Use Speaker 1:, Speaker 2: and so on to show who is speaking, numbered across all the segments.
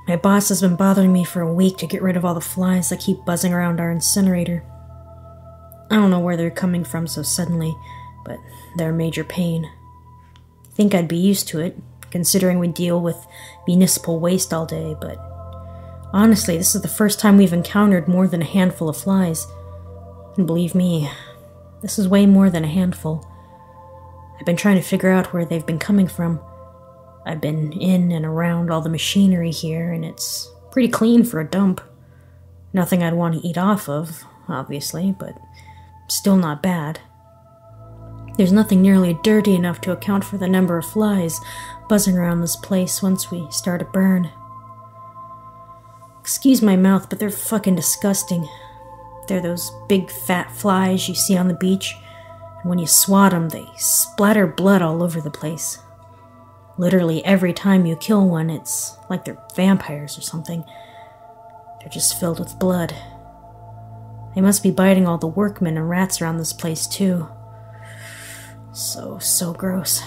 Speaker 1: My boss has been bothering me for a week to get rid of all the flies that keep buzzing around our incinerator. I don't know where they're coming from so suddenly, but they're a major pain. I think I'd be used to it, considering we deal with municipal waste all day, but honestly, this is the first time we've encountered more than a handful of flies. And believe me, this is way more than a handful. I've been trying to figure out where they've been coming from. I've been in and around all the machinery here, and it's pretty clean for a dump. Nothing I'd want to eat off of, obviously, but still not bad. There's nothing nearly dirty enough to account for the number of flies buzzing around this place once we start a burn. Excuse my mouth, but they're fucking disgusting. They're those big fat flies you see on the beach, and when you swat them, they splatter blood all over the place. Literally every time you kill one, it's like they're vampires or something. They're just filled with blood. They must be biting all the workmen and rats around this place, too. So gross.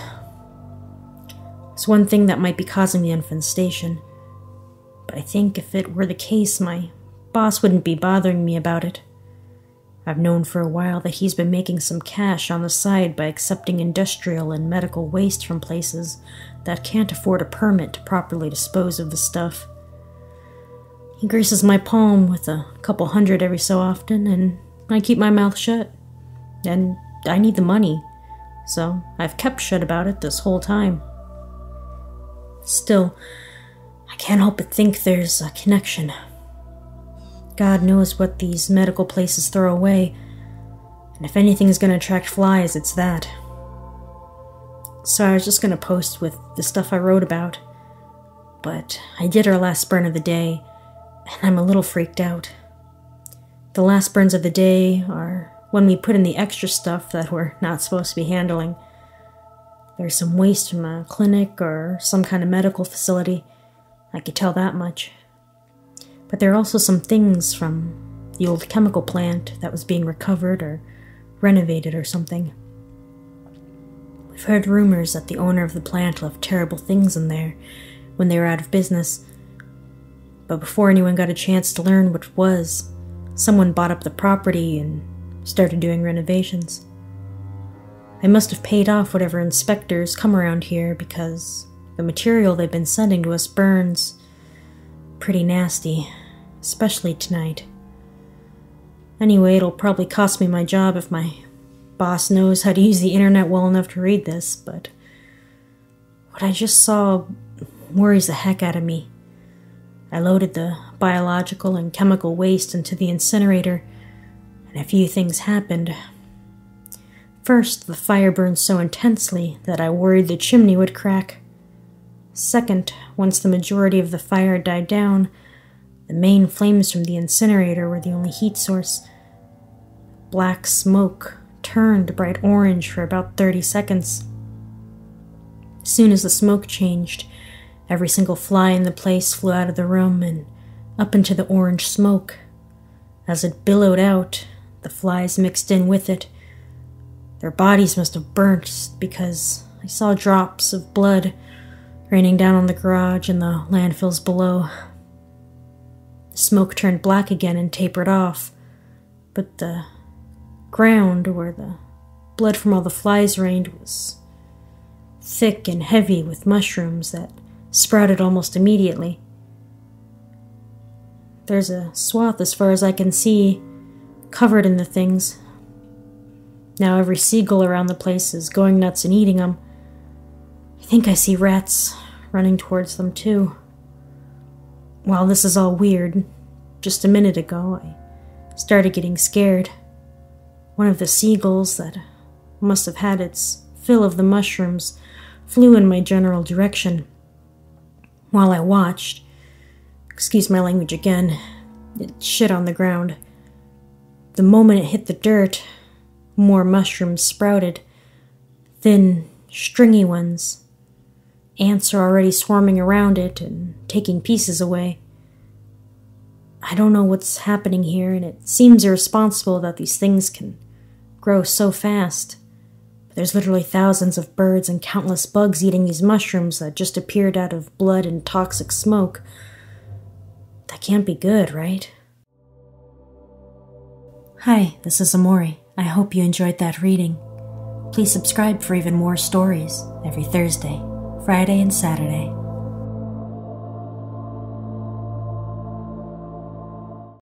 Speaker 1: It's one thing that might be causing the infestation, but I think if it were the case, my boss wouldn't be bothering me about it. I've known for a while that he's been making some cash on the side by accepting industrial and medical waste from places that can't afford a permit to properly dispose of the stuff. He greases my palm with a couple hundred every so often, and I keep my mouth shut. And I need the money, so I've kept shut about it this whole time. Still, I can't help but think there's a connection. God knows what these medical places throw away, and if anything's going to attract flies, it's that. So I was just going to post with the stuff I wrote about, but I did our last burn of the day, and I'm a little freaked out. The last burns of the day are when we put in the extra stuff that we're not supposed to be handling. There's some waste from a clinic or some kind of medical facility. I could tell that much. But there are also some things from the old chemical plant that was being recovered or renovated or something. We've heard rumors that the owner of the plant left terrible things in there when they were out of business. But before anyone got a chance to learn what it was, someone bought up the property and started doing renovations. They must have paid off whatever inspectors come around here because the material they've been sending to us burns pretty nasty, especially tonight. Anyway, it'll probably cost me my job if my boss knows how to use the internet well enough to read this, but what I just saw worries the heck out of me. I loaded the biological and chemical waste into the incinerator, and a few things happened. First, the fire burned so intensely that I worried the chimney would crack. Second, once the majority of the fire died down, the main flames from the incinerator were the only heat source. Black smoke turned bright orange for about 30 seconds. As soon as the smoke changed, every single fly in the place flew out of the room and up into the orange smoke. As it billowed out, the flies mixed in with it. Their bodies must have burnt because I saw drops of blood raining down on the garage and the landfills below. The smoke turned black again and tapered off, but the ground where the blood from all the flies rained was thick and heavy with mushrooms that sprouted almost immediately. There's a swath as far as I can see, covered in the things. Now every seagull around the place is going nuts and eating them. I think I see rats running towards them too. While this is all weird, just a minute ago I started getting scared. One of the seagulls that must have had its fill of the mushrooms flew in my general direction. While I watched, excuse my language again, it shit on the ground. The moment it hit the dirt, more mushrooms sprouted, thin, stringy ones. Ants are already swarming around it and taking pieces away. I don't know what's happening here, and it seems irresponsible that these things can grow so fast. But there's literally thousands of birds and countless bugs eating these mushrooms that just appeared out of blood and toxic smoke. That can't be good, right? Hi, this is Amori. I hope you enjoyed that reading. Please subscribe for even more stories every Thursday, Friday, and Saturday.